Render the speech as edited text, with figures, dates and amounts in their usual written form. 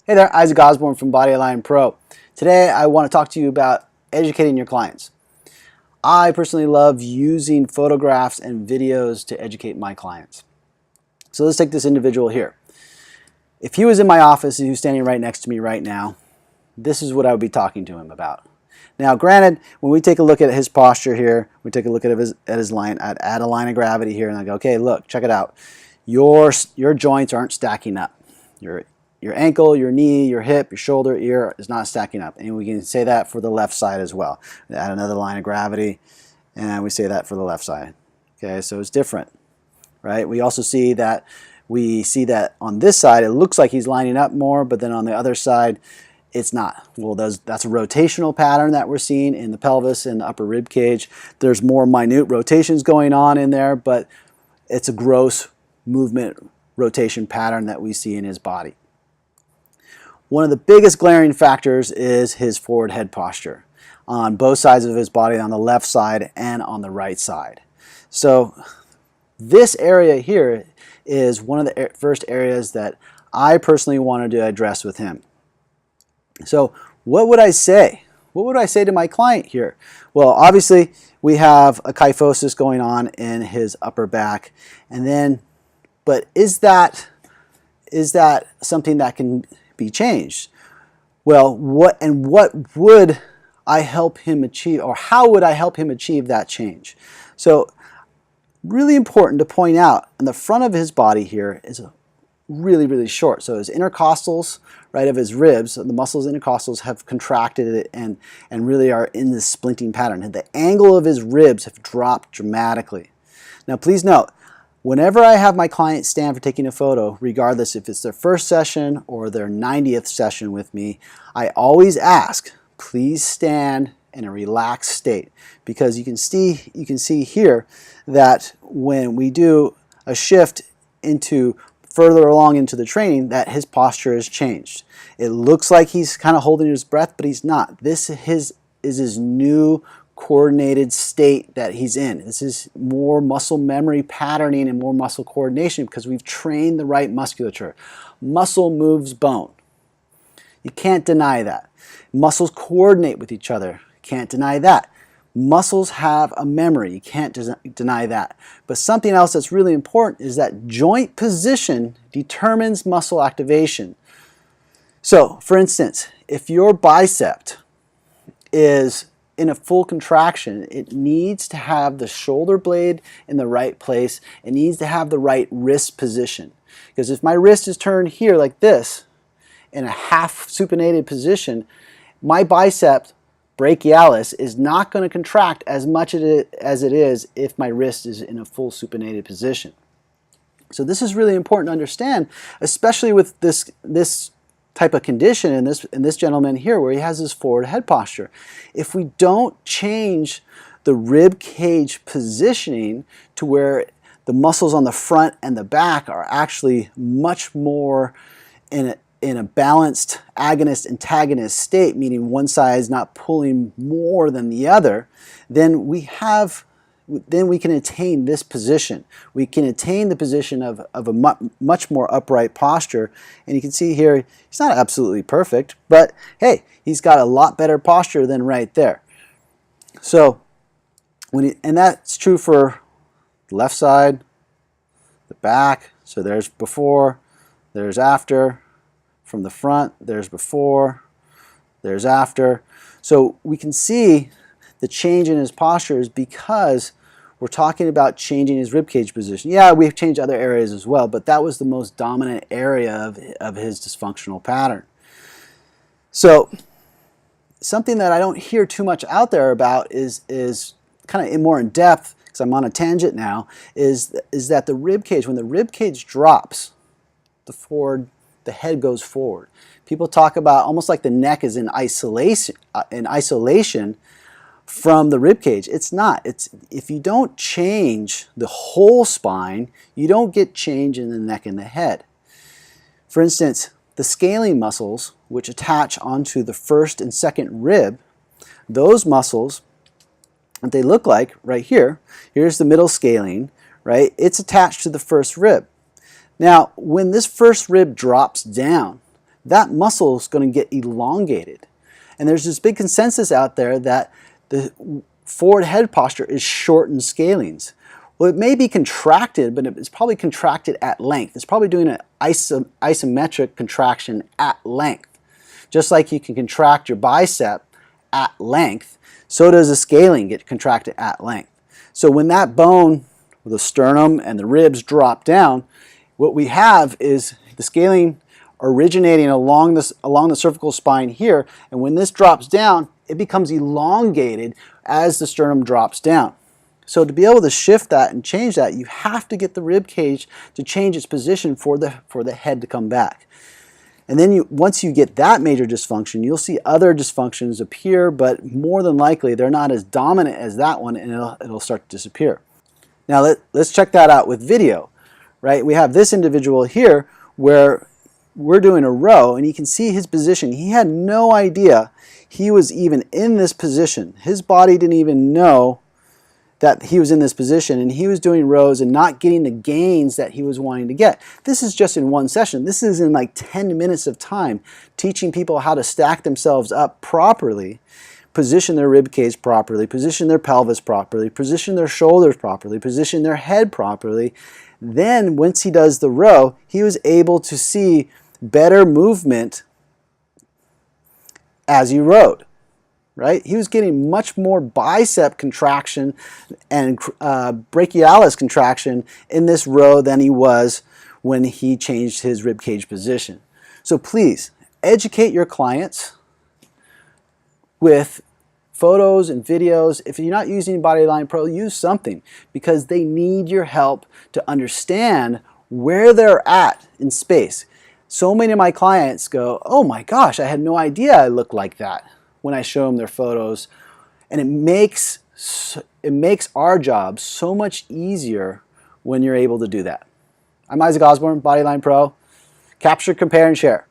Hey there, Isaac Osborne from Bodyline Pro. Today I want to talk to you about educating your clients. I personally love using photographs and videos to educate my clients. So let's take this individual here. If he was in my office and he was standing right next to me right now, this is what I would be talking to him about. Now granted, when we take a look at his posture here, we take a look at his line, I'd add a line of gravity here and I go, okay, look, check it out. Your joints aren't stacking up. Your ankle, your knee, your hip, your shoulder, ear is not stacking up. And we can say that for the left side as well. Add another line of gravity, and we say that for the left side. Okay, so it's different, right? We also see that on this side, it looks like he's lining up more, but then on the other side, it's not. Well, that's a rotational pattern that we're seeing in the pelvis and the upper rib cage. There's more minute rotations going on in there, but it's a gross movement rotation pattern that we see in his body. One of the biggest glaring factors is his forward head posture on both sides of his body, on the left side and on the right side. So this area here is one of the first areas that I personally wanted to address with him. So what would I say? What would I say to my client here? Well, obviously we have a kyphosis going on in his upper back, but is that something that can be changed? Well, what would I help him achieve, or how would I help him achieve that change? So really important to point out, on the front of his body here is really, really short. So his intercostals, right, of his ribs, the muscles intercostals have contracted it and really are in this splinting pattern. And the angle of his ribs have dropped dramatically. Now please note, whenever I have my client stand for taking a photo, regardless if it's their first session or their 90th session with me, I always ask, please stand in a relaxed state, because you can see here that when we do a shift into further along into the training, that his posture has changed. It looks like he's kind of holding his breath, but he's not. This is his new coordinated state that he's in. This is more muscle memory patterning and more muscle coordination because we've trained the right musculature. Muscle moves bone. You can't deny that. Muscles coordinate with each other. Can't deny that. Muscles have a memory. You can't deny that. But something else that's really important is that joint position determines muscle activation. So, for instance, if your bicep is in a full contraction, it needs to have the shoulder blade in the right place. It needs to have the right wrist position. Because if my wrist is turned here like this, in a half supinated position, my bicep brachialis is not going to contract as much as it is if my wrist is in a full supinated position. So this is really important to understand, especially with this type of condition in this gentleman here, where he has his forward head posture. If we don't change the rib cage positioning to where the muscles on the front and the back are actually much more in a balanced agonist-antagonist state, meaning one side is not pulling more than the other, then we can attain this position. We can attain the position of a much more upright posture. And you can see here, he's not absolutely perfect, but hey, he's got a lot better posture than right there. So, and that's true for the left side, the back. So there's before, there's after. From the front, there's before, there's after. So we can see the change in his posture is because we're talking about changing his ribcage position. Yeah, we've changed other areas as well, but that was the most dominant area of his dysfunctional pattern. So something that I don't hear too much out there about is kind of more in depth, because I'm on a tangent now, is that the ribcage, when the ribcage drops, the head goes forward. People talk about almost like the neck is in isolation from the rib cage. It's not. It's if you don't change the whole spine, you don't get change in the neck and the head. For instance, the scaling muscles, which attach onto the first and second rib, those muscles, what they look like right here, here's the middle scaling, right? It's attached to the first rib. Now, when this first rib drops down, that muscle is going to get elongated. And there's this big consensus out there that the forward head posture is shortened scalenes. Well, it may be contracted, but it's probably contracted at length. It's probably doing an isometric contraction at length. Just like you can contract your bicep at length, so does the scalene get contracted at length. So when that bone, the sternum and the ribs drop down, what we have is the scalene originating along the cervical spine here, and when this drops down, it becomes elongated as the sternum drops down. So to be able to shift that and change that, you have to get the rib cage to change its position for the head to come back. And then once you get that major dysfunction, you'll see other dysfunctions appear, but more than likely they're not as dominant as that one, and it'll start to disappear. Now let's check that out with video. Right? We have this individual here where we're doing a row, and you can see his position. He had no idea he was even in this position. His body didn't even know that he was in this position, and he was doing rows and not getting the gains that he was wanting to get. This is just in one session. This is in like 10 minutes of time, teaching people how to stack themselves up properly, position their rib cage properly, position their pelvis properly, position their shoulders properly, position their head properly. Then once he does the row, he was able to see better movement as he rowed. Right? He was getting much more bicep contraction and brachialis contraction in this row than he was when he changed his rib cage position. So please, educate your clients with photos and videos. If you're not using Bodyline Pro, use something, because they need your help to understand where they're at in space. So many of my clients go, oh my gosh, I had no idea I looked like that, when I show them their photos, and it makes our job so much easier when you're able to do that. I'm Isaac Osborne, Bodyline Pro. Capture, compare, and share.